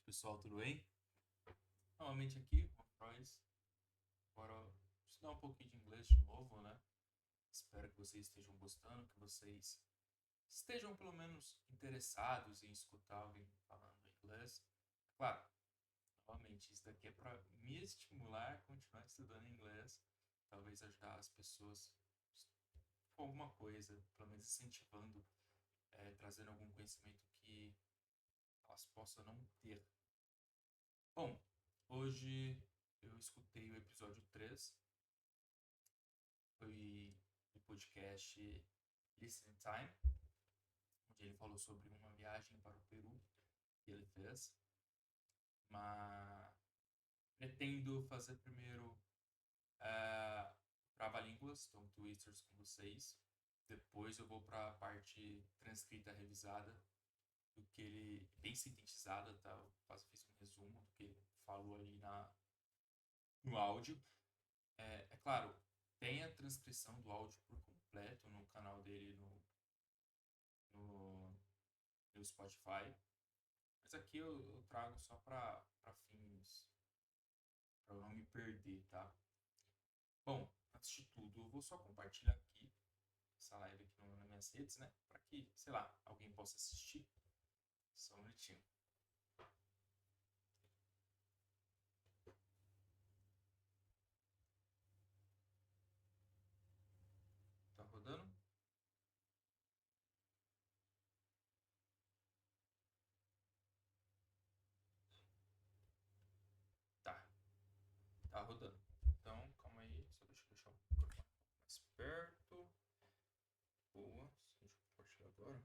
Pessoal, tudo bem? Novamente aqui com o Frois. Bora estudar um pouquinho de inglês de novo, né? Espero que vocês estejam gostando, que vocês estejam pelo menos interessados em escutar alguém falando inglês. Claro, novamente, isso daqui é para me estimular a continuar estudando inglês, talvez ajudar as pessoas com alguma coisa, pelo menos incentivando, trazendo algum conhecimento que elas possam não ter. Bom, hoje eu escutei o episódio 3, foi o podcast Listening Time, onde ele falou sobre uma viagem para o Peru que ele fez. Mas pretendo fazer primeiro trava-línguas, então twisters com vocês. Depois eu vou para a parte transcrita revisada, do que ele, bem sintetizada, tá? Eu fiz um resumo do que ele falou ali no áudio. É claro, tem a transcrição do áudio por completo no canal dele no, no Spotify. Mas aqui eu trago só para fins, para eu não me perder, tá? Bom, antes de tudo, eu vou só compartilhar aqui essa live aqui nas minhas redes, né? Para que, sei lá, alguém possa assistir. Só um minutinho. Tá rodando? Tá, tá rodando. Então, calma aí, só deixa eu deixar o microfone mais perto. Boa, deixa eu compartilhar agora.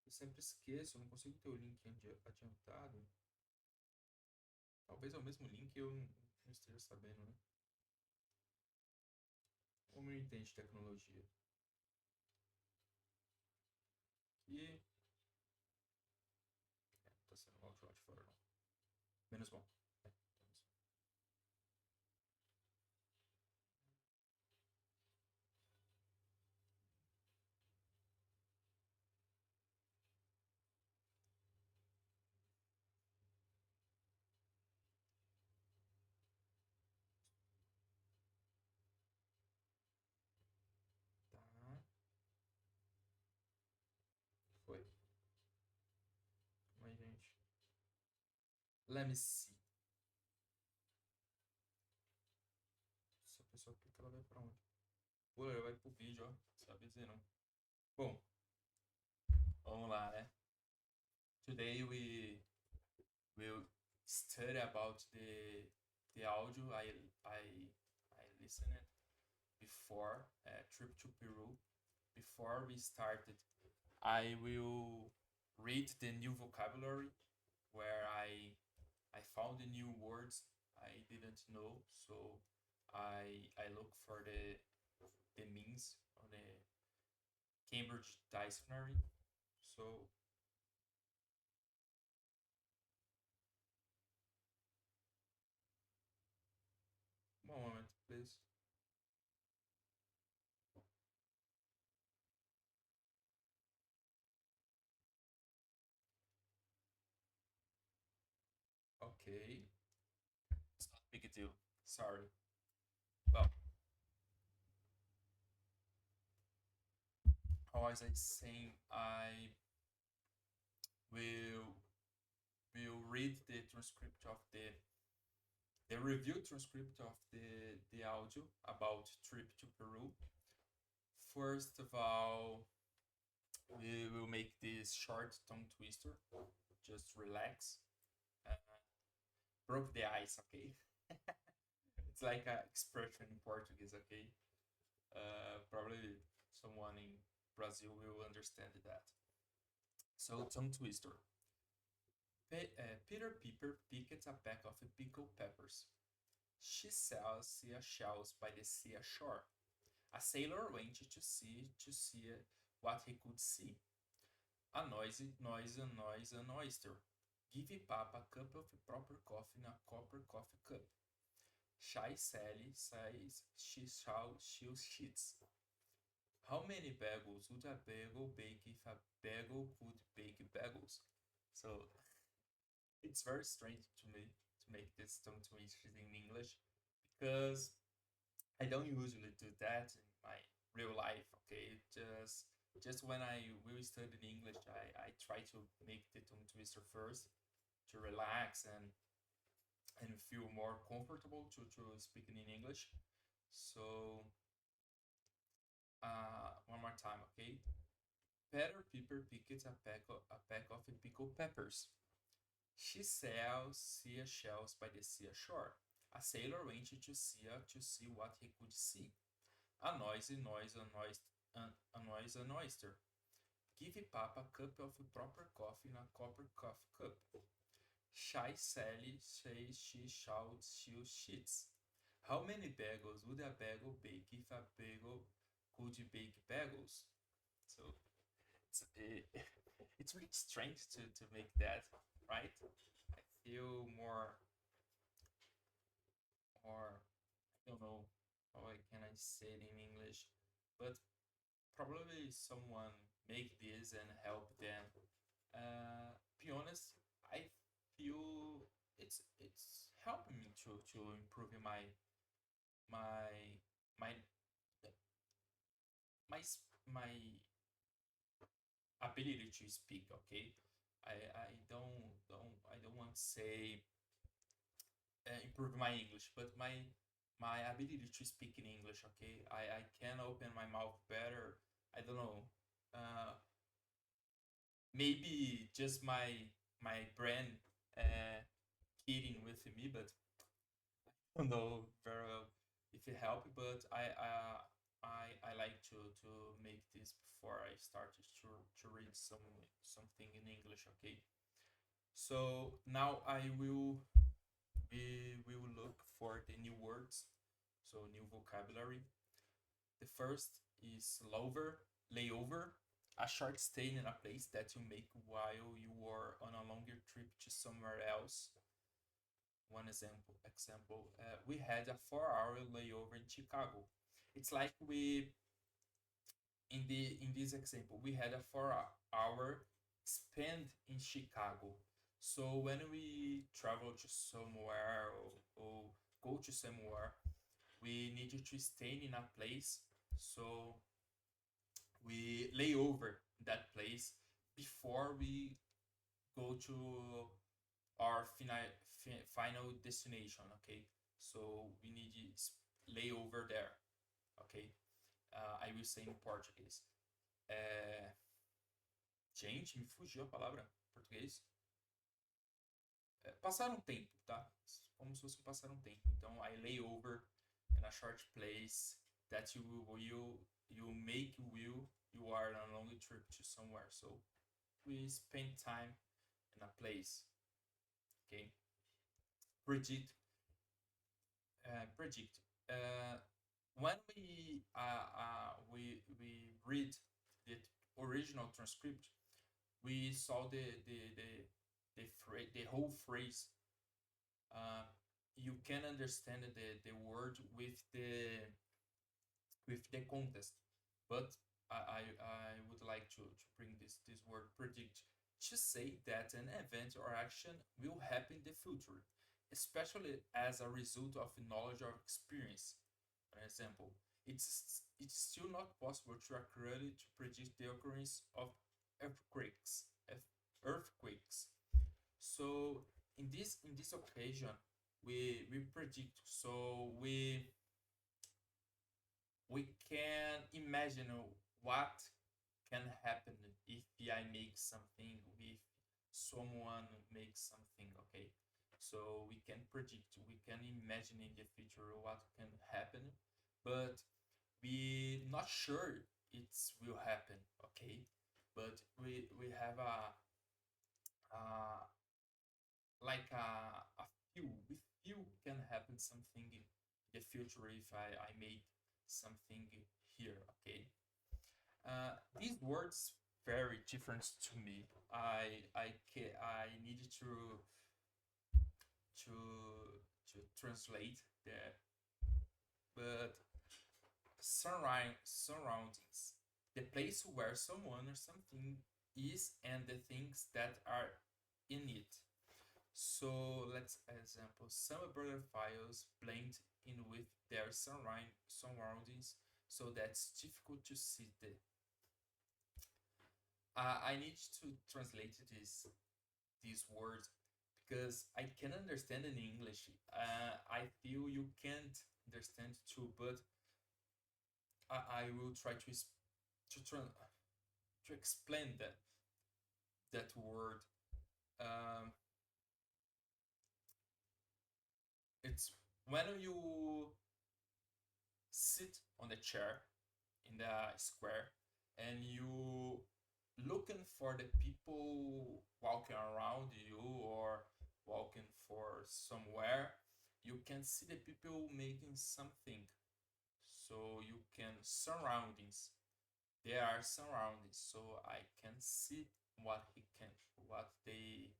Eu sempre esqueço, eu não consigo ter o link adiantado. Talvez é o mesmo link eu não esteja sabendo, né? Como não entende tecnologia? E não tá sendo áudio lá de fora, não. Menos mal. Tá, foi. Calma aí, gente. Let me see. Se a pessoa clica, ela vai pra onde? Pô, ela vai pro vídeo, ó. Sabe dizer não. Bom, vamos lá, né? Today we will study about the audio I listened before trip to Peru. Before we started, I will read the new vocabulary where I found the new words I didn't know, so I look for the means on the Cambridge Dictionary. So one moment, please. Okay, it's not a big deal. Sorry. Well, how was I saying? I will will read the transcript of the review transcript of the audio about trip to Peru. First of all, we will make this short tongue twister. Just relax. Uh, broke the ice, okay? It's like an expression in Portuguese, okay? Probably someone in Brazil will understand that. So, tongue twister. Peter Piper picked a pack of pickled peppers. She saw seashells by the seashore. A sailor went to see what he could see. A noisy, an oyster. Give Papa a cup of proper coffee in a copper coffee cup. Shy Sally says she'll sheets. How many bagels would a bagel bake if a bagel could bake bagels? So It's very strange to me to make this tongue twisted in English because I don't usually do that in my real life. Okay, just when I will study in English, I try to make the tongue twister first to relax and feel more comfortable to speaking in English. So one more time, okay? Peter Piper picked a pack of pickled peppers. She sells sea shells by the seashore. A sailor went to sea to see what he could see. A noisy noise, a noise, an oyster. Give Papa a cup of proper coffee in a copper coffee cup. Shy Sally says she shouts she shits. How many bagels would a bagel bake if a bagel could bake bagels? So it's it's really strange to make that, right? I feel more I don't know how can I say it in English, but probably someone make this and help them. Be honest, I feel it's helping me to improve my my my my ability to speak. Okay, I don't want to say improve my English, but my ability to speak in English. Okay, I can open my mouth better. I don't know. Uh, Maybe just my brain uh, kidding with me, but I don't know very well if it helped. But I like to make this before I started to read something in English. Okay, so now we will look for the new words, so new vocabulary. The first is layover, a short stay in a place that you make while you are on a longer trip to somewhere else. One example, we had a 4 hour layover in Chicago. It's like we in this example we had a 4 hour spent in Chicago. So when we travel to somewhere or go to somewhere, we need to stay in a place. So we lay over that place before we go to our final destination. Okay, so we need to lay over there. Okay, I will say in Portuguese. Gente, me fugiu a palavra em português. Passar um tempo, tá? Como se fosse passar um tempo. Então, I lay over in a short place that you make you are on a long trip to somewhere. So we spend time in a place. Okay. Predict. Predict. When we read the original transcript, we saw the whole phrase. You can understand the word with the context, but I would like to bring this word predict to say that an event or action will happen in the future, especially as a result of knowledge or experience. For example, it's still not possible to accurately to predict the occurrence of earthquakes. Earthquakes. So in this occasion, we predict. So we can imagine what can happen if I make something, if someone makes something. Okay, so we can predict, we can imagine in the future what can happen, but we not sure it will happen. Okay, but we have a like a few with few can happen something in the future if I made something here. Okay, these words very different to me. I needed to to translate that, but surroundings, the place where someone or something is, and the things that are in it. So let's example some files blend in with their surroundings, so that's difficult to see the. I need to translate this word because I can understand in English. I feel you can't understand too, but I will try to to explain that word. Um, it's when you sit on the chair in the square and you looking for the people walking around you or walking for somewhere, you can see the people making something, so you can surroundings, there are surroundings, so I can see what they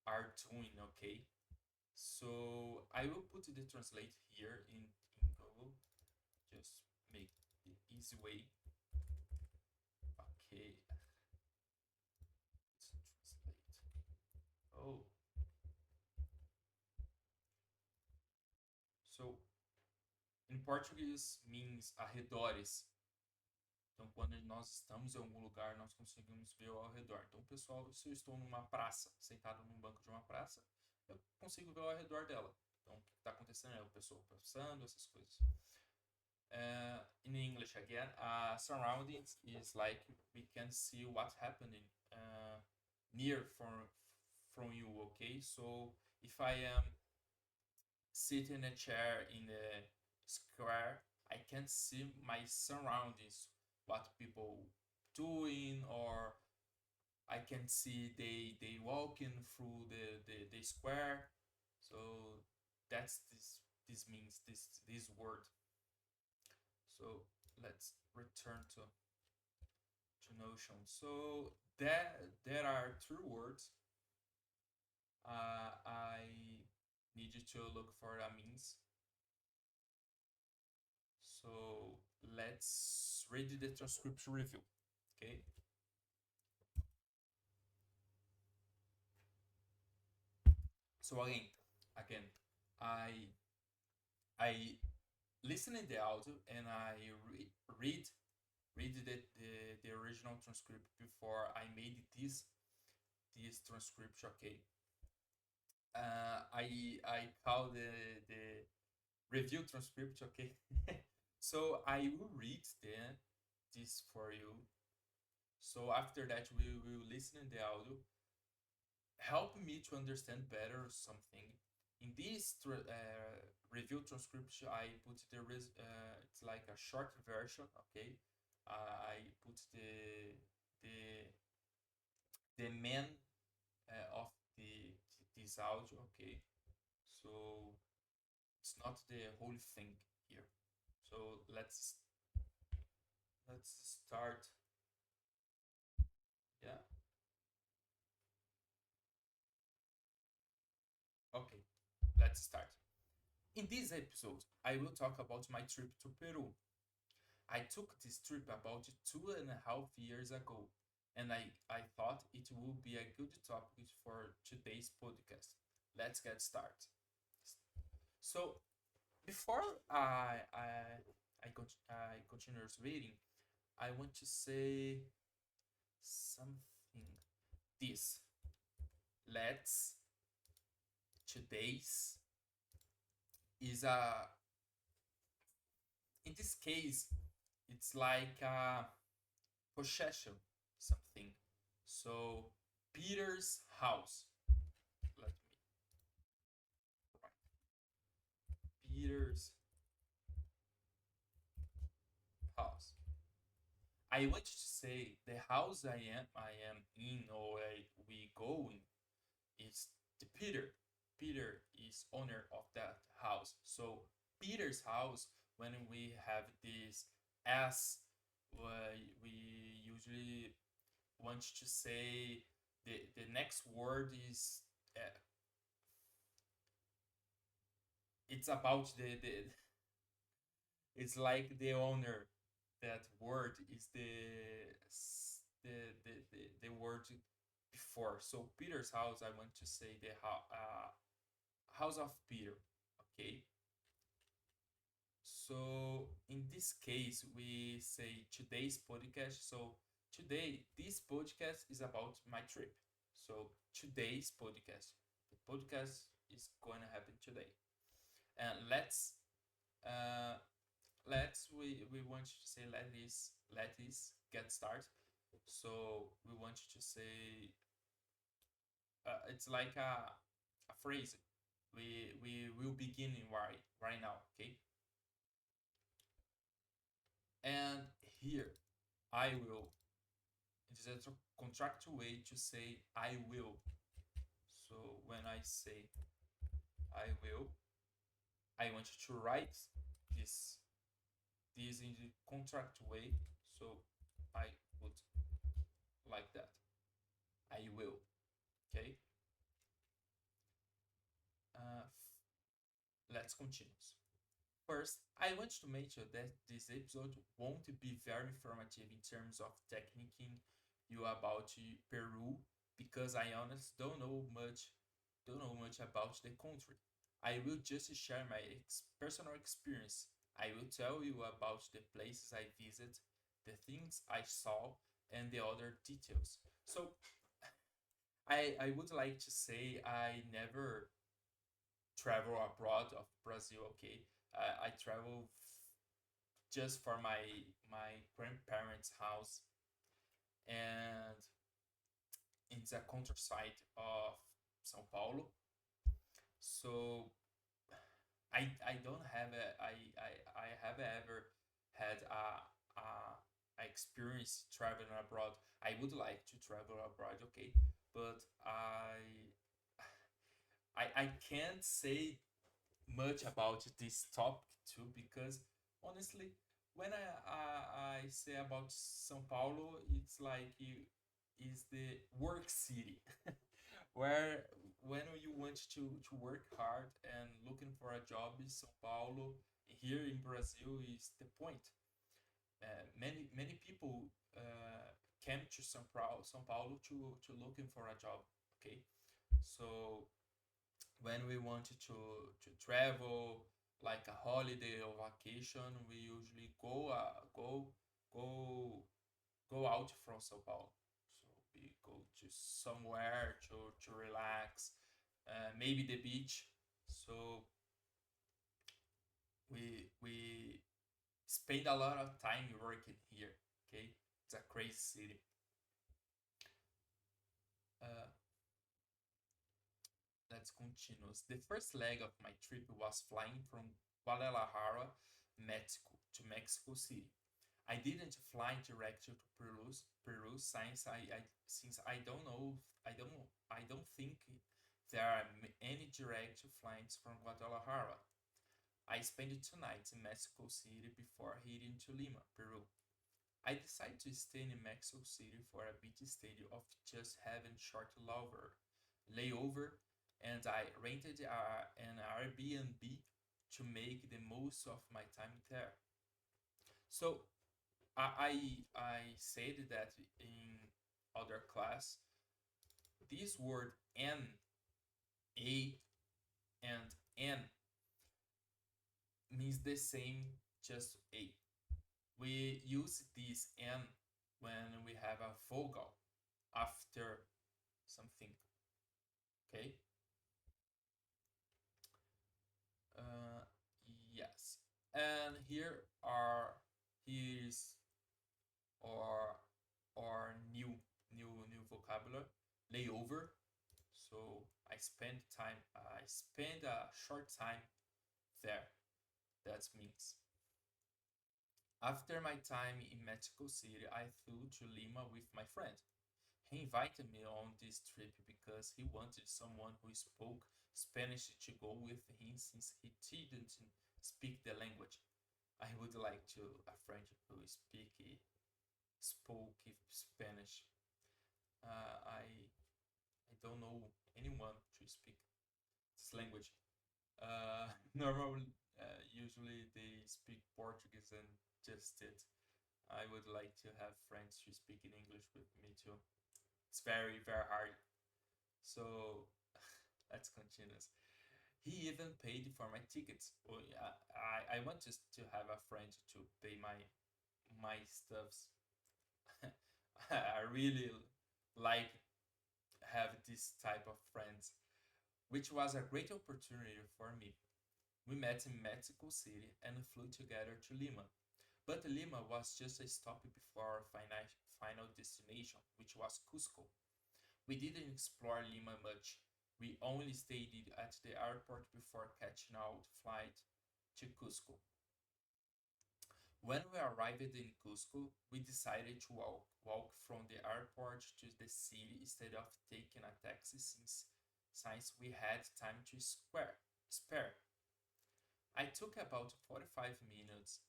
are doing. Okay, so I will put the translate here in Google, just make the easy way. Okay, let's translate. Oh, so in Portuguese means arredores. Então, quando nós estamos em algum lugar, nós conseguimos ver ao redor. Então, pessoal, se eu estou numa praça, sentado num banco de uma praça, eu consigo ver ao redor dela. Então, o que está acontecendo é o pessoal passando, essas coisas. In English again, surroundings is like we can see what's happening near from you. Okay, so if I am sitting in a chair in the square, I can see my surroundings, what people doing, or I can see they walking through the square. So that's this means this word. So let's return to Notion. So there are three words. I need you to look for a means. So let's read the transcription review. Okay. So again, I listen in the audio and I read the original transcript before I made this transcription. Okay. I call the review transcript. Okay. So I will read this for you. So after that, we will listen in the audio. Help me to understand better something. In this review transcription, I put it's like a short version. Okay, I put the main of this audio. Okay, so it's not the whole thing here. So let's start. Yeah. Okay, let's start. In this episode, I will talk about my trip to Peru. I took this trip about 2.5 years ago, and I thought it would be a good topic for today's podcast. Let's get started. So, before I continue reading, I want to say something. This. Let's today's is in this case it's like a possession something. So Peter's house, let me write Peter's house. I want to say the house I am in, or we going, is the Peter is owner of that house. So Peter's house, when we have this as, we usually want to say the next word is it's about the it's like the owner. That word is the word before. So Peter's house, I want to say the house of Peter. Okay. So in this case, we say today's podcast. So today, this podcast is about my trip. So today's podcast, the podcast is going to happen today. And uh, we want you to say let us get started. So we want you to say it's like a phrase. We will begin in right now. Okay. And here, I will. It is a contractual way to say I will. So when I say I will, I want you to write this in the contract way. So I would like that. I will. Okay. Let's continue. First, I want to mention that this episode won't be very informative in terms of technicing you about Peru because I honestly don't know much about the country. I will just share my personal experience. I will tell you about the places I visit, the things I saw, and the other details. So I would like to say I never travel abroad of Brazil. Okay, I travel just for my grandparents' house, and it's a countryside of São Paulo. So I don't have a I have ever had a experience traveling abroad. I would like to travel abroad, okay, but I can't say much about this topic too because honestly, when I say about São Paulo, it's like you is the work city where when you want to work hard and looking for a job in São Paulo, here in Brazil is the point. Many people came to São Paulo to looking for a job. Okay, so when we wanted to travel like a holiday or vacation, we usually go go out from Sao Paulo. So we go to somewhere to relax, maybe the beach. So we spend a lot of time working here. Okay, it's a crazy city. Uh, let's continue. The first leg of my trip was flying from Guadalajara, Mexico, to Mexico City. I didn't fly direct to Peru since I don't think there are any direct flights from Guadalajara. I spent 2 nights in Mexico City before heading to Lima, Peru. I decided to stay in Mexico City for a bit instead of just having short layover, and I rented an Airbnb to make the most of my time there. So I said that in other class, this word a and n means the same, just a. We use this n when we have a vowel after something. Okay. Uh, yes. And here's our new vocabulary, layover. So I spend a short time there. That means after my time in Mexico City, I flew to Lima with my friend. He invited me on this trip because he wanted someone who spoke Spanish to go with him since he didn't speak the language. I would like to a friend who spoke Spanish. I don't know anyone to speak this language. Normally, usually they speak Portuguese and just it. I would like to have friends who speak in English with me too. It's very, very hard. So let's continue. He even paid for my tickets. Oh, yeah, I want to have a friend to pay my stuffs. I really like have this type of friends, which was a great opportunity for me. We met in Mexico City and flew together to Lima. But Lima was just a stop before our final destination, which was Cusco. We didn't explore Lima much. We only stayed at the airport before catching our flight to Cusco. When we arrived in Cusco, we decided to walk from the airport to the city instead of taking a taxi since we had time to spare. I took about 45 minutes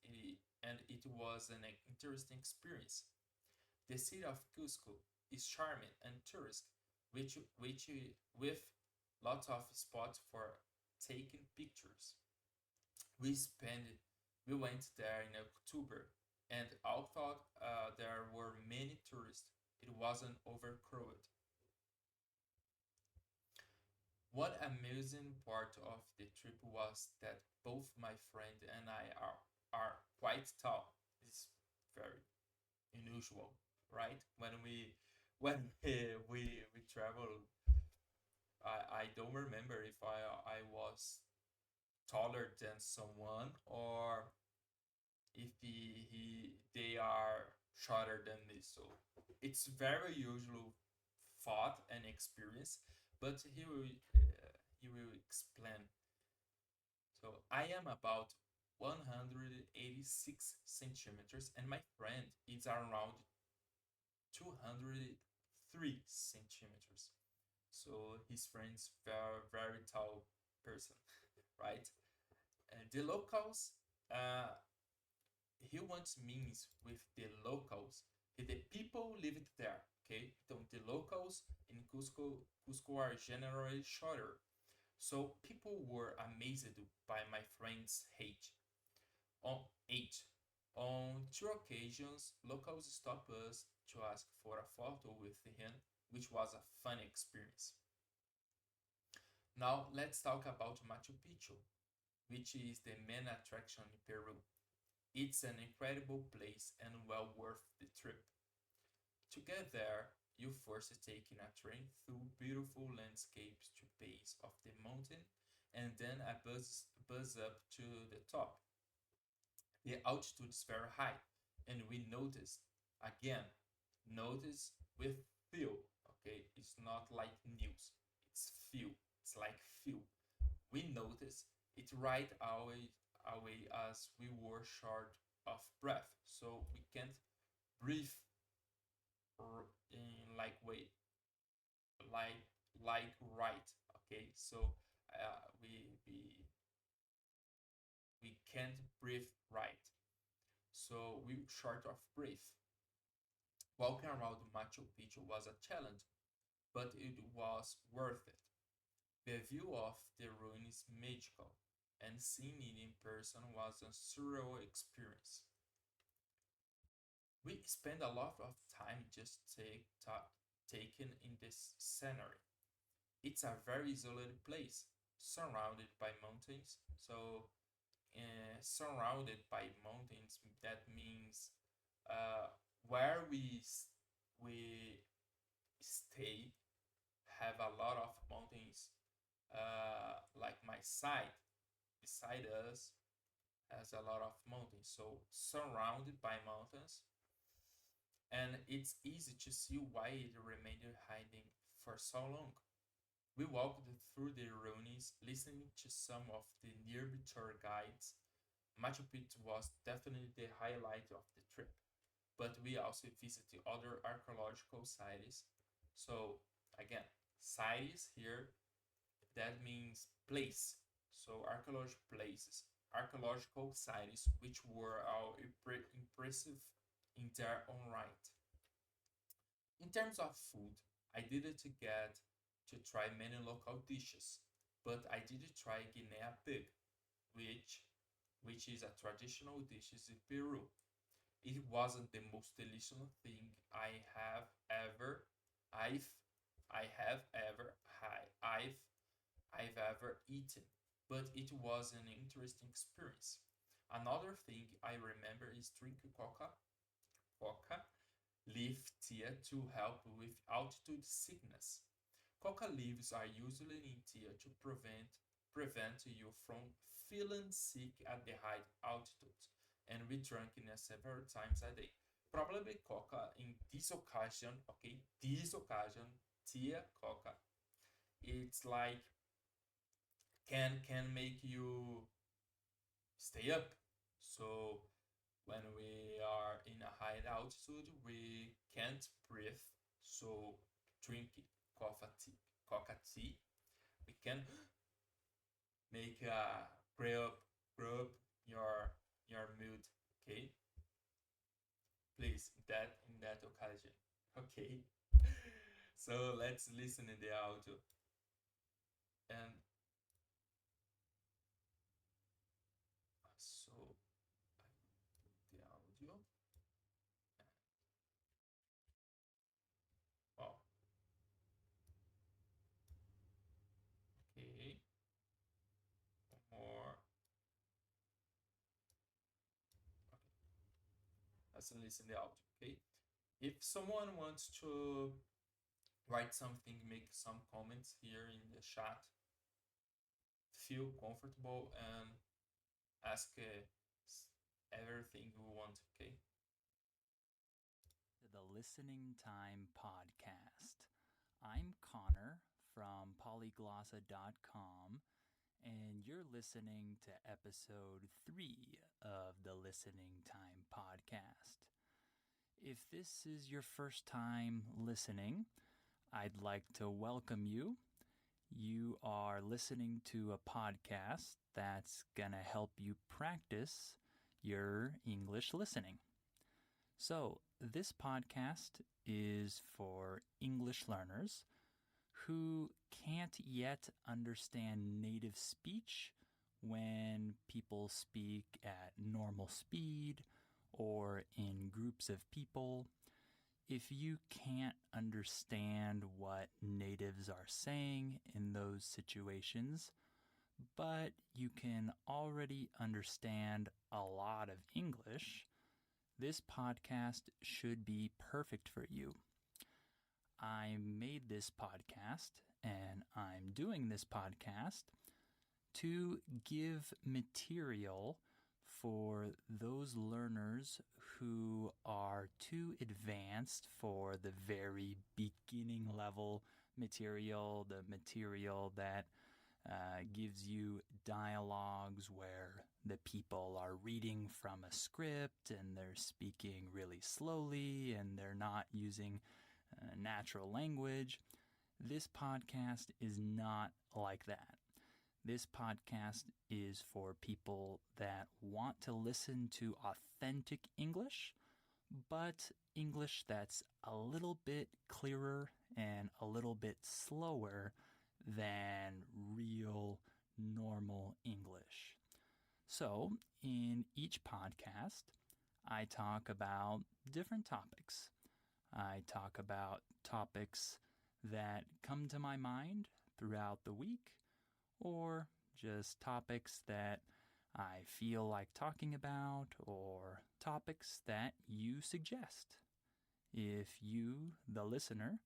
and it was an interesting experience. The city of Cusco is charming and tourist, which with lots of spots for taking pictures. We spent we went there in October, and although there were many tourists, it wasn't overcrowded. One amusing part of the trip was that both my friend and I are quite tall. It's very unusual, right? When we travel, I don't remember if I was taller than someone or if they are shorter than me. So it's very usual thought and experience, but he will explain. So I am about 186 centimeters, and my friend is around 203 centimeters. So his friend's very tall person, right? And the locals, uh, he wants means with the locals. The people lived there, okay? The locals in Cusco are generally shorter. So people were amazed by my friend's age. Age. On two occasions, locals stopped us to ask for a photo with him, which was a fun experience. Now let's talk about Machu Picchu, which is the main attraction in Peru. It's an incredible place and well worth the trip. To get there, you first take in a train through beautiful landscapes to base of the mountain and then a bus up to the top. The altitude is very high, and we again, notice with feel, okay? It's not like news, it's feel. It's like feel. We notice it right away as we were short of breath, so we can't breathe in like like right. Okay, so we can't breathe right, so we short of breath. Walking around Machu Picchu was a challenge, but it was worth it. The view of the ruin is magical, and seeing it in person was a surreal experience. We spent a lot of time just taking in this scenery. It's a very isolated place, surrounded by mountains. So, surrounded by mountains, that means uh, where we stay have a lot of mountains. Like my side beside us has a lot of mountains, so surrounded by mountains, and it's easy to see why it remained hiding for so long. We walked through the ruins, listening to some of the nearby tour guides. Machu Picchu was definitely the highlight of the trip, but we also visited other archaeological sites. So again, sites here, that means place. So archaeological sites, which were all impressive in their own right. In terms of food, I didn't get to try many local dishes, but I did try Guinea pig, which which is a traditional dish in Peru. It wasn't the most delicious thing I have ever I I've I have ever I've ever eaten, but it was an interesting experience. Another thing I remember is drinking coca leaf tea to help with altitude sickness. Coca leaves are usually in tea to prevent you from feeling sick at the high altitudes, and we drank it several times a day. Probably coca in this occasion, okay, this occasion, tea coca, it's like can make you stay up. So when we are in a high altitude, we can't breathe. So drink coca tea. We can make a grab your mood. Okay, please in that occasion. Okay, so let's listen in the audio and so I put the audio. Oh, okay. One more. Okay. Let's listen the audio. Okay. If someone wants to write something, make some comments here in the chat, feel comfortable and ask everything you want. Okay. The Listening Time Podcast. I'm Connor from polyglossa.com, and you're listening to episode 3 of the Listening Time Podcast. If this is your first time listening, I'd like to welcome you. You are listening to a podcast that's going to help you practice your English listening. So, this podcast is for English learners who can't yet understand native speech when people speak at normal speed or in groups of people. If you can't understand what natives are saying in those situations, but you can already understand a lot of English, this podcast should be perfect for you. I made this podcast and I'm doing this podcast to give material for those learners who are too advanced for the very beginning level material, the material that gives you dialogues where the people are reading from a script and they're speaking really slowly and they're not using natural language. This podcast is not like that. This podcast is for people that want to listen to authentic English, but English that's a little bit clearer and a little bit slower than real normal English. So, in each podcast, I talk about different topics. I talk about topics that come to my mind throughout the week, or just topics that I feel like talking about, or topics that you suggest. If you, the listener,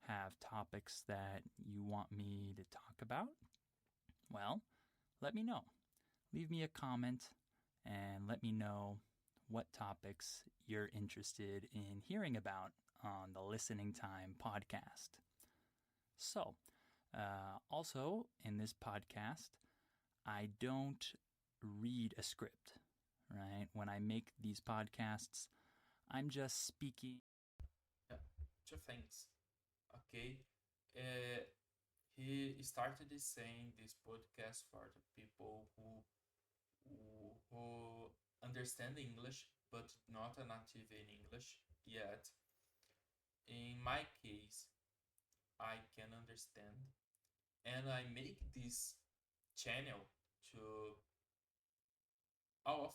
have topics that you want me to talk about, well, let me know. Leave me a comment and let me know what topics you're interested in hearing about on the Listening Time podcast. So, also in this podcast, I don't read a script, right? When I make these podcasts, I'm just speaking. Yeah, two things. Okay. Uh, he started saying this podcast for the people who understand English but not a native in English yet. In my case, I can understand, and I make this channel to all of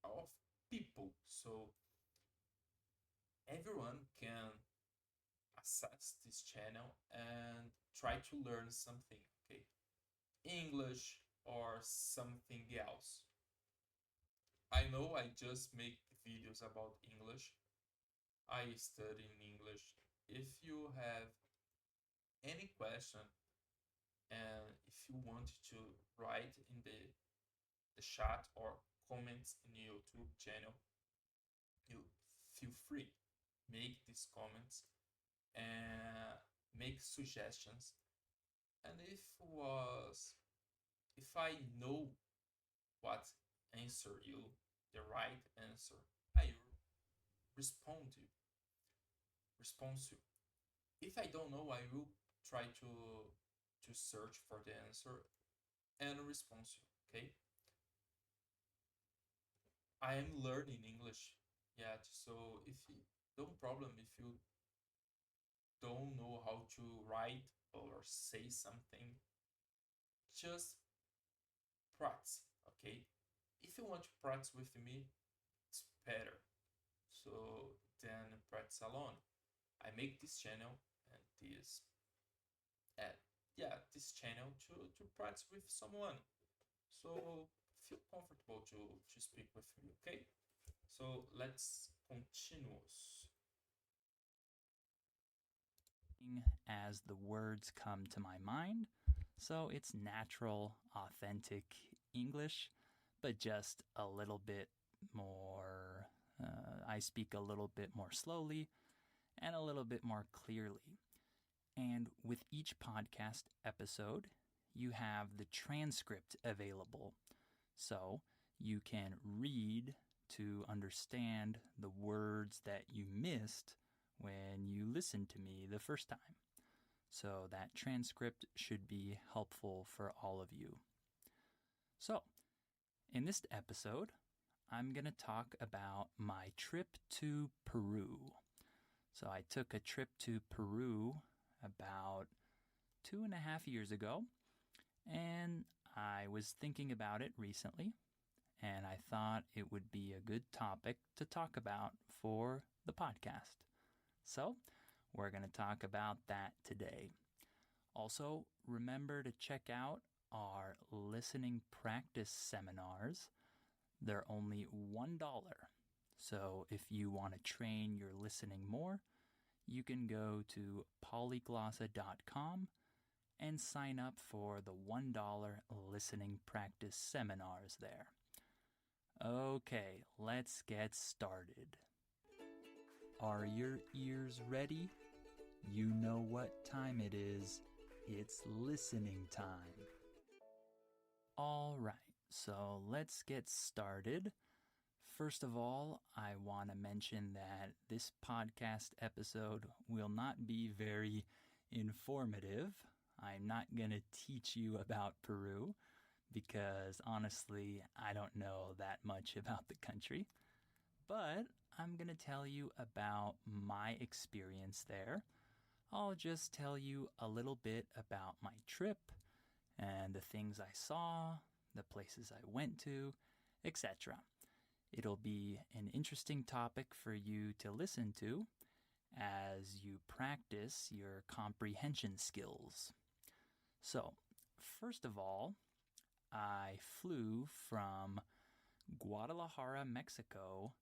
all of people, so everyone can access this channel and try to learn something, okay? English or something else. I know I just make videos about English. I study in English. If you have any question and if you want to write in the chat or comments in the YouTube channel, you feel free. Make these comments and make suggestions. And if I know what answer you, the right answer, I respond to you. If I don't know, I will try to search for the answer and respond to you. Okay. I am learning English yet, so if you, no problem if you don't know how to write or say something, just practice, okay? If you want to practice with me, it's better. So then practice alone. I make this channel and this channel to practice with someone. So feel comfortable to speak with me, okay? So let's continue. As the words come to my mind, so it's natural, authentic English, but just a little bit more. I speak a little bit more slowly and a little bit more clearly. And with each podcast episode, you have the transcript available. So you can read to understand the words that you missed when you listened to me the first time. So that transcript should be helpful for all of you. So, in this episode, I'm going to talk about my trip to Peru. So I took a trip to Peru about 2.5 years ago, and I was thinking about it recently, and I thought it would be a good topic to talk about for the podcast. So, we're going to talk about that today. Also, remember to check out our listening practice seminars. They're only $1. So, if you want to train your listening more, you can go to polyglossa.com and sign up for the $1 listening practice seminars there. Okay, let's get started. Are your ears ready? You know what time it is. It's listening time. All right, so let's get started. First of all, I want to mention that this podcast episode will not be very informative. I'm not going to teach you about Peru because honestly, I don't know that much about the country. But I'm going to tell you about my experience there. I'll just tell you a little bit about my trip and the things I saw, the places I went to, etc. It'll be an interesting topic for you to listen to as you practice your comprehension skills. So, first of all, I flew from Guadalajara, Mexico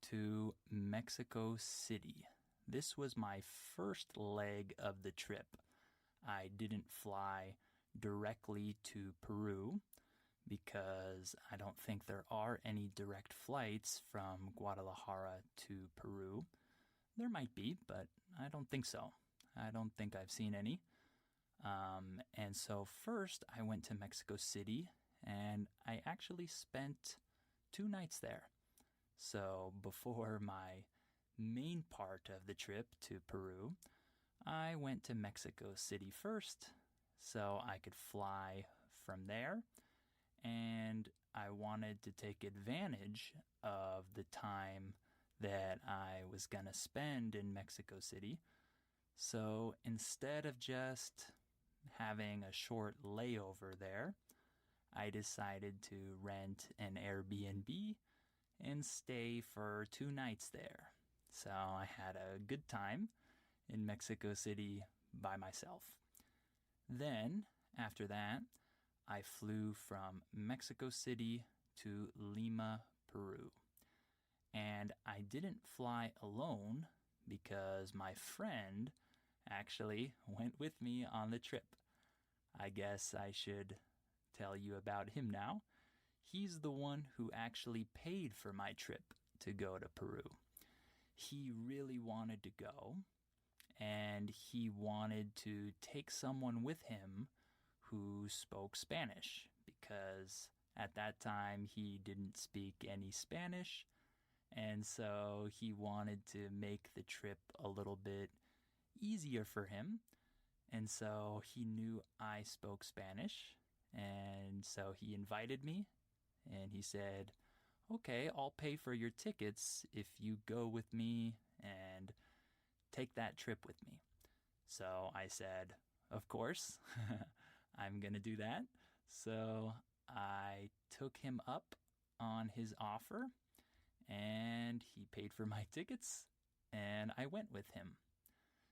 to Mexico City. This was my first leg of the trip. I didn't fly directly to Peru because I don't think there are any direct flights from Guadalajara to Peru. There might be, but I don't think so. I don't think I've seen any. And so first I went to Mexico City and I actually spent 2 nights there. So before my main part of the trip to Peru, I went to Mexico City first so I could fly from there, and I wanted to take advantage of the time that I was going to spend in Mexico City. So instead of just having a short layover there, I decided to rent an Airbnb and stay for 2 nights there. So I had a good time, in Mexico City by myself. Then, after that, I flew from Mexico City to Lima, Peru. And I didn't fly alone because my friend actually went with me on the trip. I guess I should tell you about him now. He's the one who actually paid for my trip to go to Peru. He really wanted to go, and he wanted to take someone with him who spoke Spanish because at that time he didn't speak any Spanish, and so he wanted to make the trip a little bit easier for him. And so he knew I spoke Spanish, and so he invited me, and he said, okay, I'll pay for your tickets if you go with me and take that trip with me. So I said, of course, I'm going to do that. So I took him up on his offer, and he paid for my tickets, and I went with him.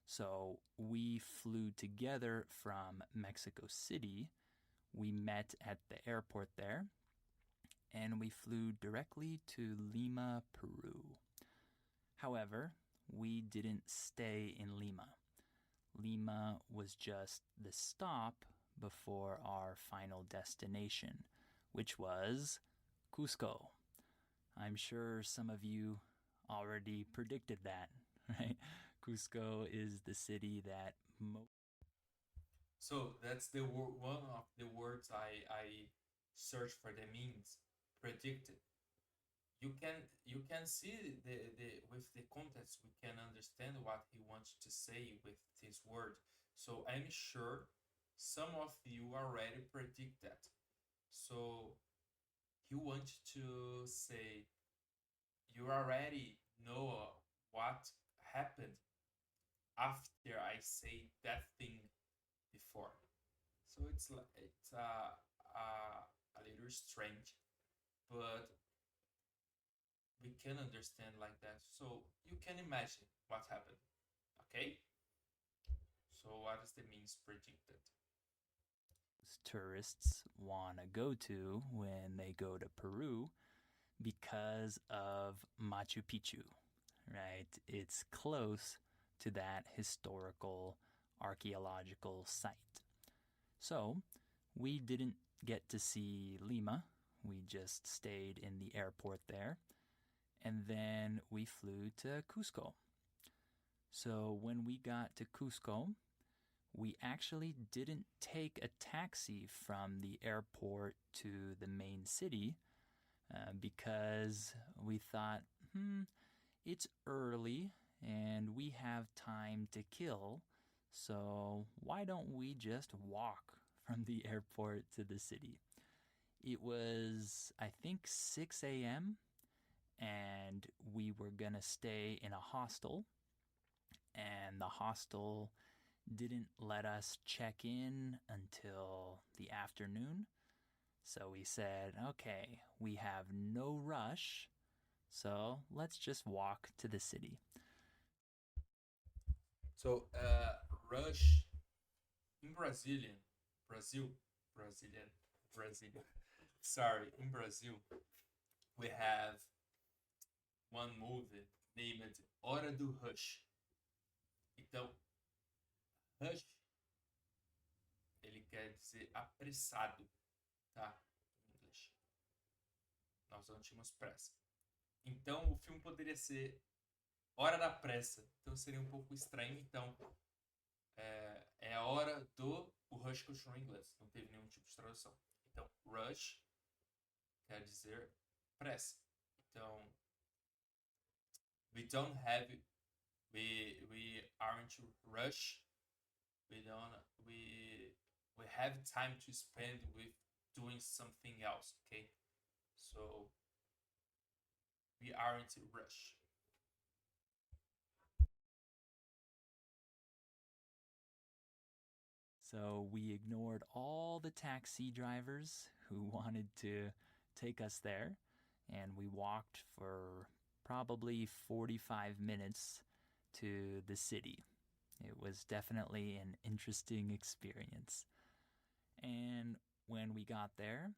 So we flew together from Mexico City. We met at the airport there, and we flew directly to Lima, Peru. However, we didn't stay in Lima. Lima was just the stop before our final destination, which was Cusco. I'm sure some of you already predicted that, right? Cusco is the city that So that's one of the words I search for the means predicted. You can see the with the context we can understand what he wants to say with this word. So I'm sure some of you already predict that. So he wants to say you already know what happened after I say that thing before. So it's a little strange, but we can understand like that. So you can imagine what happened. Okay? So what is the means predicted? tourists want to go to when they go to Peru because of Machu Picchu, right? It's close to that historical archaeological site. So we didn't get to see Lima. We just stayed in the airport there. And then we flew to Cusco. So when we got to Cusco, we actually didn't take a taxi from the airport to the main city because we thought, it's early and we have time to kill, so why don't we just walk from the airport to the city? It was, I think, 6 a.m., and we were going to stay in a hostel, and the hostel didn't let us check in until the afternoon. So we said, okay, we have no rush, so let's just walk to the city. So rush in Brazilian. Sorry, in Brazil, we have one movie named Hora do Rush. Então, rush, ele quer dizer apressado, tá? Em inglês. Nós não tínhamos pressa. Então, o filme poderia ser Hora da Pressa. Então, seria um pouco estranho. Então, é a hora do... O rush continuou em inglês. Não teve nenhum tipo de tradução. Então, rush quer dizer pressa. Então, we aren't rush. We have time to spend with doing something else, okay? So we aren't rush. So we ignored all the taxi drivers who wanted to take us there, and we walked for probably 45 minutes to the city. It was definitely an interesting experience. And when we got there,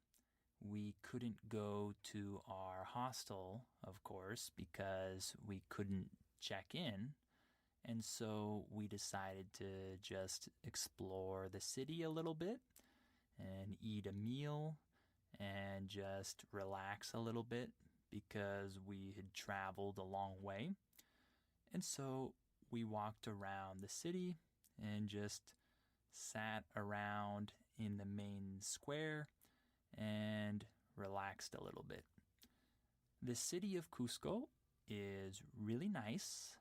we couldn't go to our hostel, of course, because we couldn't check in. And so we decided to just explore the city a little bit and eat a meal and just relax a little bit because we had traveled a long way. And so we walked around the city and just sat around in the main square and relaxed a little bit. The city of Cusco is really nice.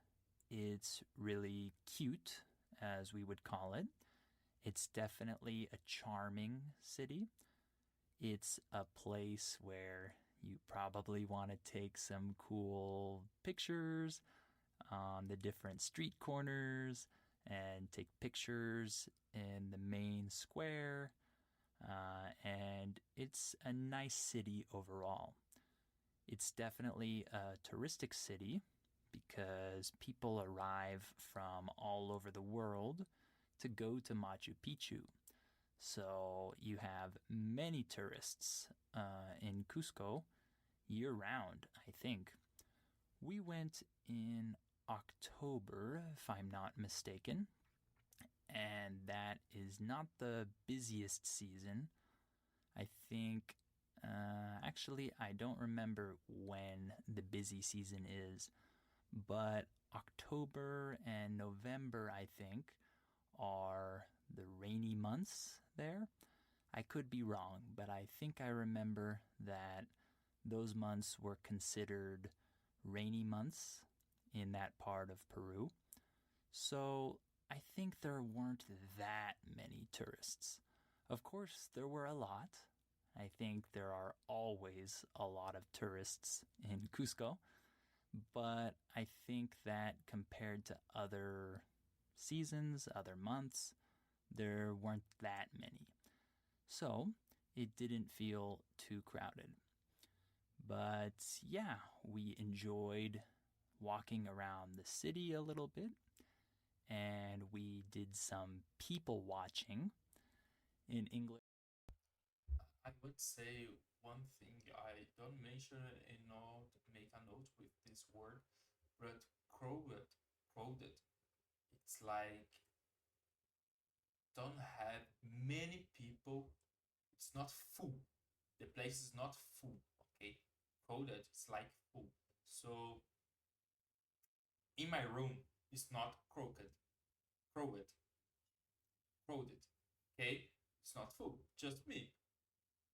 It's really cute, as we would call it. It's definitely a charming city. It's a place where you probably want to take some cool pictures on the different street corners and take pictures in the main square. And it's a nice city overall. It's definitely a touristic city because people arrive from all over the world to go to Machu Picchu. So you have many tourists in Cusco year-round, I think. We went in October, if I'm not mistaken, and that is not the busiest season. I think, actually, I don't remember when the busy season is, but October and November, I think, are the rainy months there. I could be wrong, but I think I remember that those months were considered rainy months in that part of Peru. So I think there weren't that many tourists. Of course, there were a lot. I think there are always a lot of tourists in Cusco. But I think that compared to other seasons, other months, there weren't that many. So it didn't feel too crowded. But yeah, we enjoyed walking around the city a little bit, and we did some people watching in English. I would say one thing I don't mention and not make a note with this word, but crowded. It's like don't have many people. It's not full. The place is not full. Okay, crowded. It's like full. So in my room, it's not crowded. Okay, it's not full. Just me.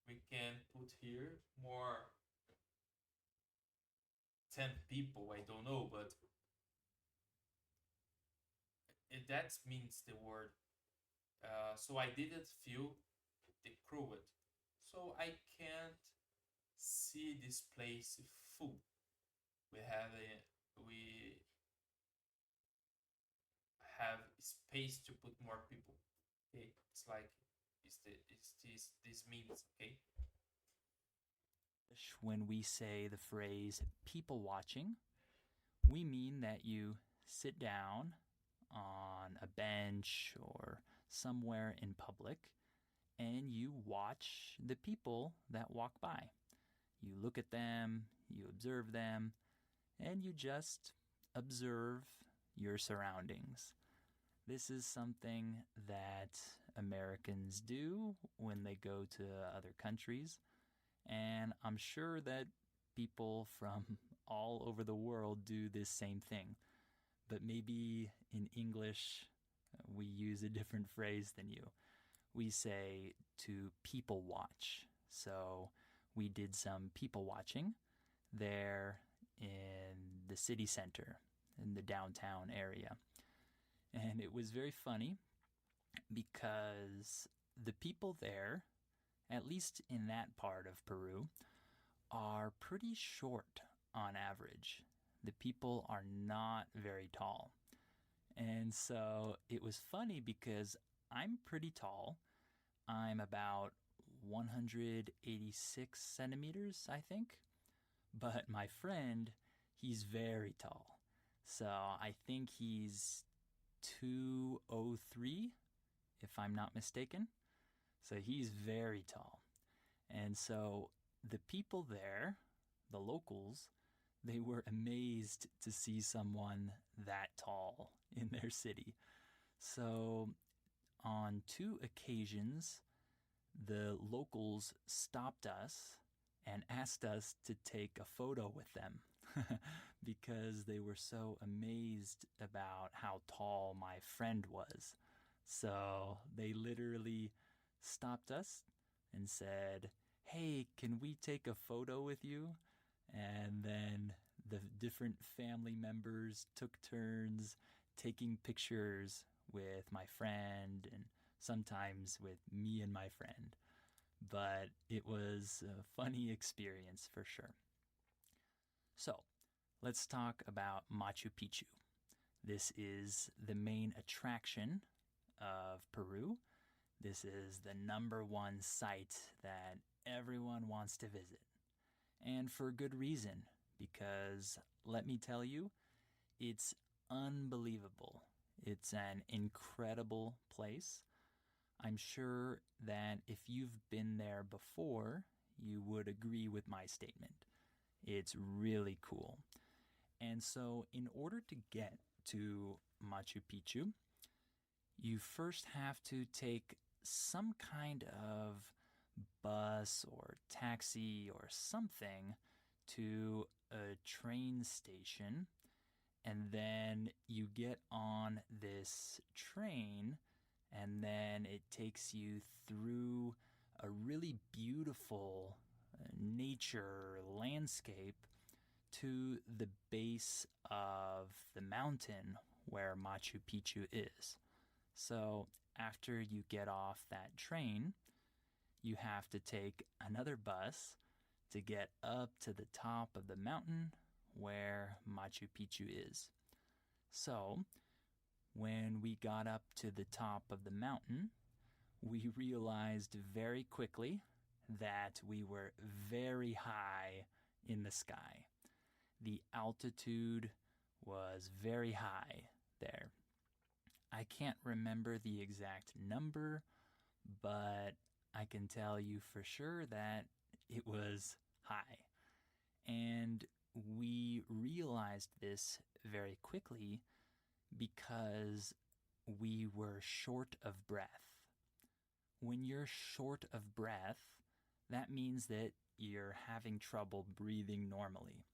We can put here more 10 people, I don't know, but that means the word. So I didn't feel the crowd. So I can't see this place full. We have space to put more people. Okay, it's like this means okay. When we say the phrase people watching, we mean that you sit down on a bench or somewhere in public and you watch the people that walk by. You look at them, you observe them, and you just observe your surroundings. This is something that Americans do when they go to other countries, and I'm sure that people from all over the world do this same thing. But maybe in English, we use a different phrase than you. We say to people watch. So we did some people watching there in the city center, in the downtown area. And it was very funny because the people there, at least in that part of Peru, are pretty short on average. The people are not very tall. And so it was funny because I'm pretty tall. I'm about 186 centimeters, I think. But my friend, he's very tall. So I think he's 203, if I'm not mistaken. So he's very tall. And so the people there, the locals, they were amazed to see someone that tall in their city. So on 2 occasions, the locals stopped us and asked us to take a photo with them because they were so amazed about how tall my friend was. So they literally stopped us and said, "Hey, can we take a photo with you?" And then the different family members took turns taking pictures with my friend and sometimes with me and my friend. But it was a funny experience for sure. So, let's talk about Machu Picchu. This is the main attraction of Peru. This is the #1 site that everyone wants to visit. And for good reason, because let me tell you, it's unbelievable. It's an incredible place. I'm sure that if you've been there before, you would agree with my statement. It's really cool. And so in order to get to Machu Picchu, you first have to take some kind of bus or taxi or something to a train station, and then you get on this train, and then it takes you through a really beautiful nature landscape to the base of the mountain where Machu Picchu is. So after you get off that train, you have to take another bus to get up to the top of the mountain where Machu Picchu is. So, when we got up to the top of the mountain, we realized very quickly that we were very high in the sky. The altitude was very high there. I can't remember the exact number, but I can tell you for sure that it was high. And we realized this very quickly because we were short of breath. When you're short of breath, that means that you're having trouble breathing normally.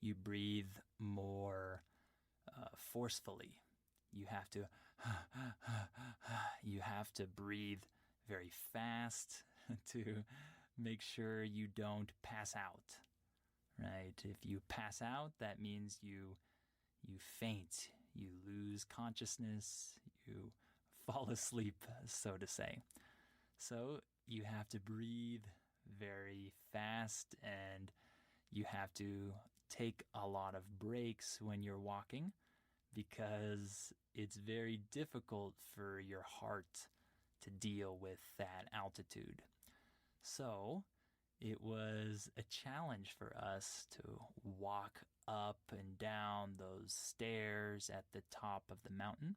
You breathe more forcefully. You have to breathe very fast to make sure you don't pass out, right? If you pass out, that means you faint, you lose consciousness, you fall asleep, so to say. So you have to breathe very fast, and you have to take a lot of breaks when you're walking because it's very difficult for your heart to deal with that altitude. So it was a challenge for us to walk up and down those stairs at the top of the mountain,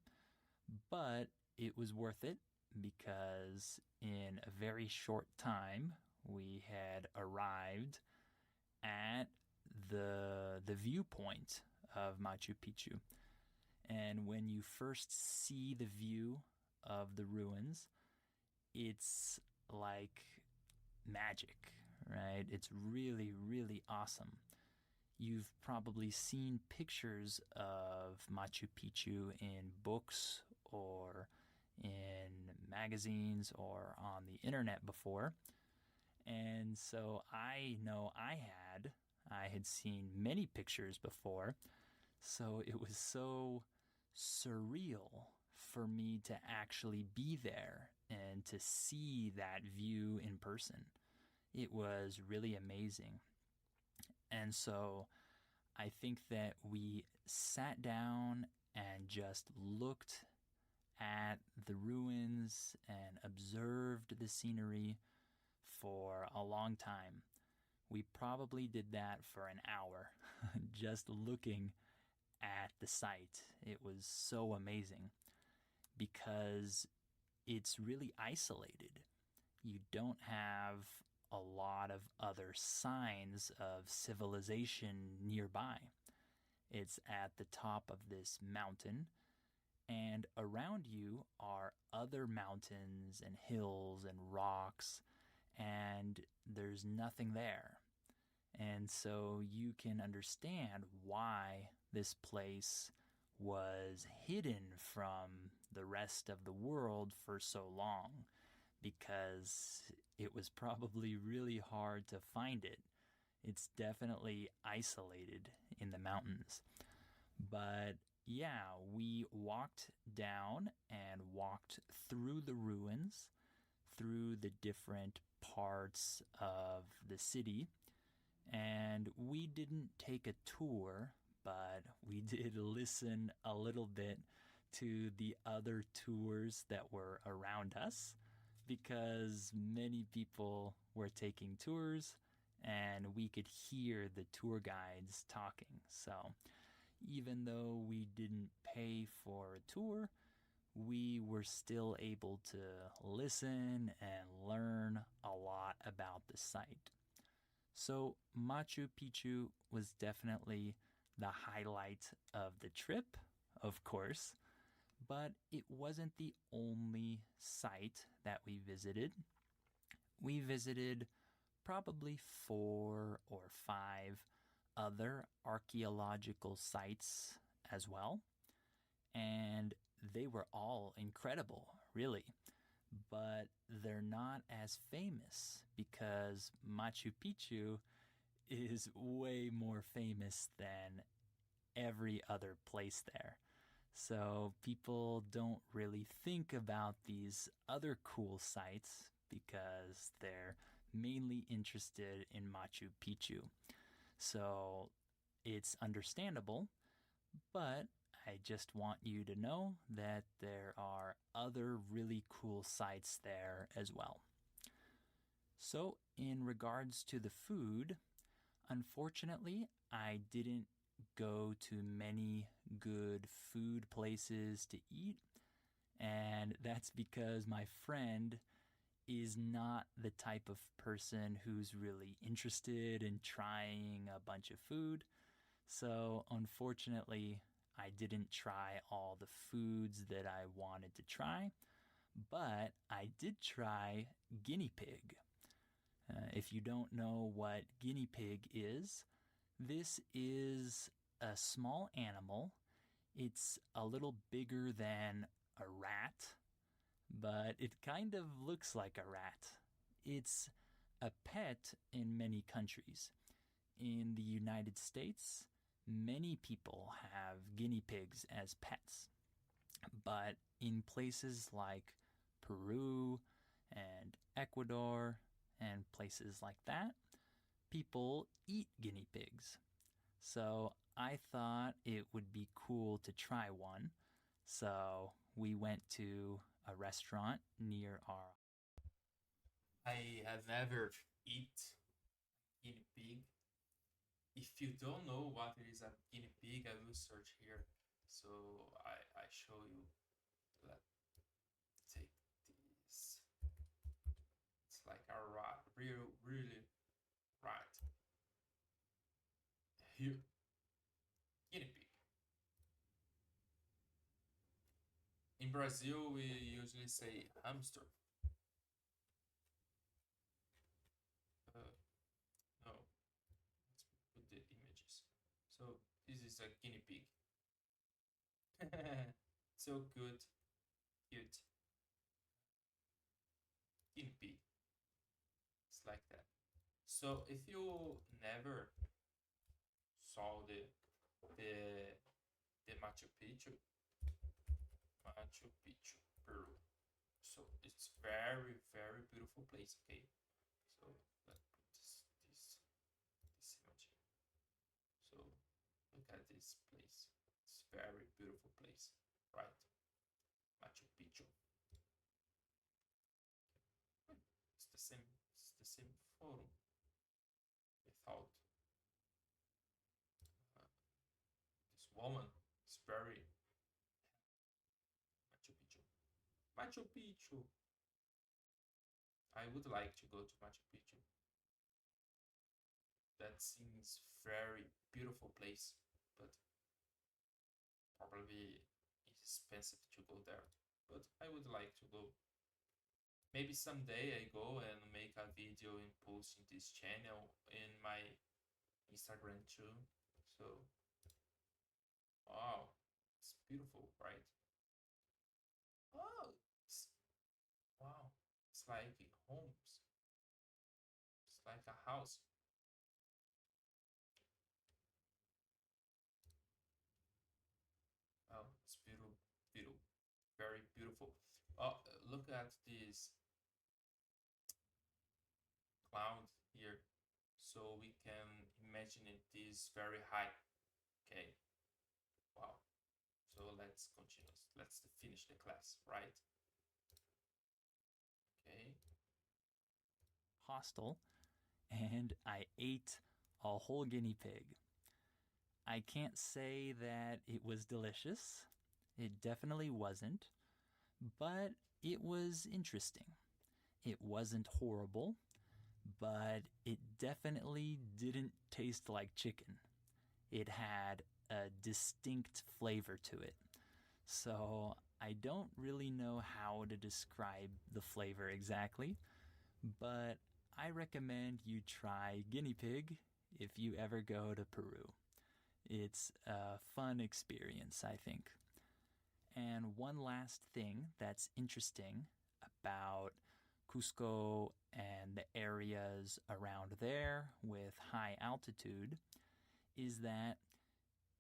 but it was worth it because in a very short time we had arrived at the viewpoint of Machu Picchu. And when you first see the view of the ruins, it's like magic, right? It's really, really awesome. You've probably seen pictures of Machu Picchu in books or in magazines or on the internet before. And so I know I had seen many pictures before. So it was so surreal for me to actually be there and to see that view in person. It was really amazing. And so I think that we sat down and just looked at the ruins and observed the scenery for a long time. We probably did that for an hour, just looking at the site. It was so amazing because it's really isolated. You don't have a lot of other signs of civilization nearby. It's at the top of this mountain, and around you are other mountains and hills and rocks, and there's nothing there. And so you can understand why this place was hidden from the rest of the world for so long, because it was probably really hard to find it. It's definitely isolated in the mountains. But yeah, we walked down and walked through the ruins, through the different parts of the city. And we didn't take a tour, but we did listen a little bit to the other tours that were around us, because many people were taking tours and we could hear the tour guides talking. So even though we didn't pay for a tour, we were still able to listen and learn a lot about the site. So Machu Picchu was definitely the highlight of the trip, of course, but it wasn't the only site that we visited. We visited probably 4 or 5 other archaeological sites as well, and they were all incredible, really. But they're not as famous because Machu Picchu is way more famous than every other place there. So people don't really think about these other cool sites because they're mainly interested in Machu Picchu. So it's understandable, but I just want you to know that there are other really cool sites there as well. So in regards to the food, unfortunately, I didn't go to many good food places to eat, and that's because my friend is not the type of person who's really interested in trying a bunch of food. So unfortunately, I didn't try all the foods that I wanted to try, but I did try guinea pig. If you don't know what guinea pig is, this is a small animal. It's a little bigger than a rat, but it kind of looks like a rat. It's a pet in many countries. In the United States, many people have guinea pigs as pets. But in places like Peru and Ecuador and places like that, people eat guinea pigs. So I thought it would be cool to try one. So we went to a restaurant near our... I have never eat guinea pig. If you don't know what is a guinea pig, I will search here. So I show you. Let's take this. It's like a rat, really rat. Here, guinea pig. In Brazil, we usually say hamster. No, let's put the images. So this is a guinea pig. So good, cute. Guinea pig. It's like that. So if you never saw the Machu Picchu, Peru. So it's very beautiful place. Okay, so let's put this image. So look at this place. It's very beautiful place, right? Machu Picchu. It's the same. It's the same photo without this woman is very Machu Picchu. Machu Picchu. I would like to go to Machu Picchu. That seems very beautiful place, but probably it's expensive to go there. But I would like to go. Maybe someday I go and make a video and post in this channel in my Instagram too. So, wow, it's beautiful, right? Oh, wow, it's like homes. It's like a house. Oh, it's beautiful, beautiful, very beautiful. Oh, look at this cloud here, so we can imagine it is very high. Okay, wow. So let's continue. Let's finish the class, right? Okay. Hostel, and I ate a whole guinea pig. I can't say that it was delicious. It definitely wasn't, but it was interesting. It wasn't horrible, but it definitely didn't taste like chicken. It had a distinct flavor to it. So I don't really know how to describe the flavor exactly, but I recommend you try guinea pig if you ever go to Peru. It's a fun experience, I think. And one last thing that's interesting about Cusco and the areas around there with high altitude is that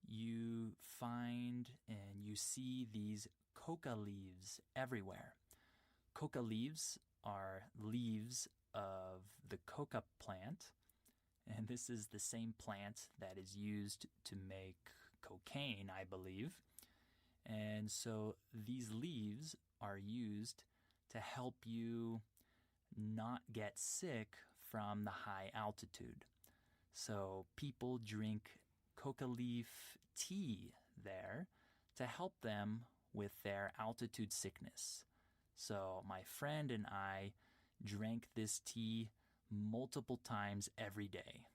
you find and you see these coca leaves everywhere. Coca leaves are leaves of the coca plant, and this is the same plant that is used to make cocaine, I believe. And so these leaves are used to help you not get sick from the high altitude. So people drink coca leaf tea there to help them with their altitude sickness. So my friend and I drank this tea multiple times every day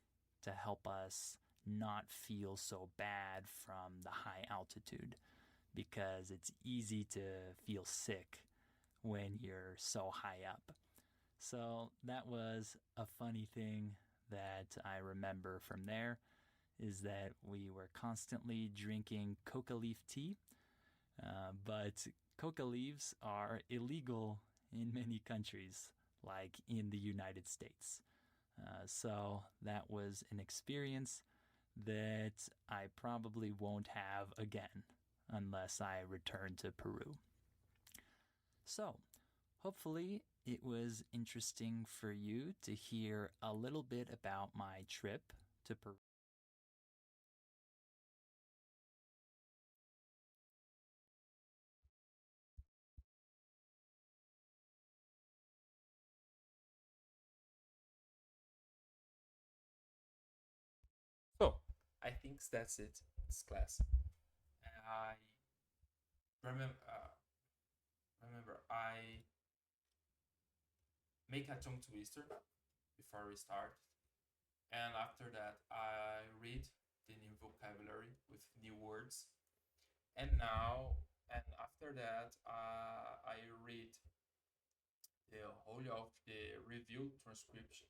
to help us not feel so bad from the high altitude, because it's easy to feel sick when you're so high up. So that was a funny thing that I remember from there, is that we were constantly drinking coca leaf tea, but coca leaves are illegal in many countries, like in the United States. So that was an experience that I probably won't have again unless I return to Peru. So, hopefully, it was interesting for you to hear a little bit about my trip to Peru. So I think that's it. This class. I remember I make a tongue twister before we start, and after that I read the new vocabulary with new words, and after that I read the whole of the review transcription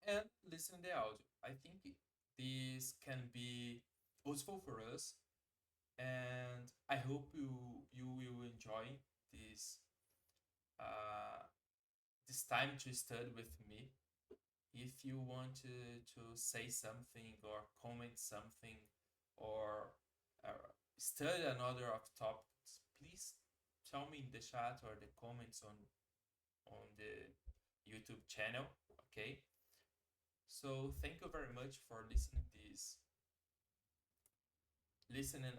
and listen the audio. I think this can be useful for us, and I hope you will enjoy this uh, this time to study with me. If you want to say something or comment something or study another of topics, please tell me in the chat or the comments on the YouTube channel. Okay. So thank you very much for listening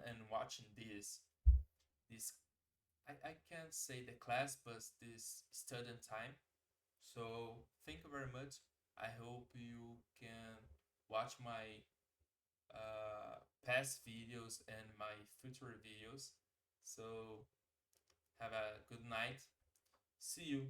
and watching this I can't say the class, but this student time. So thank you very much. I hope you can watch my past videos and my future videos. So have a good night. See you.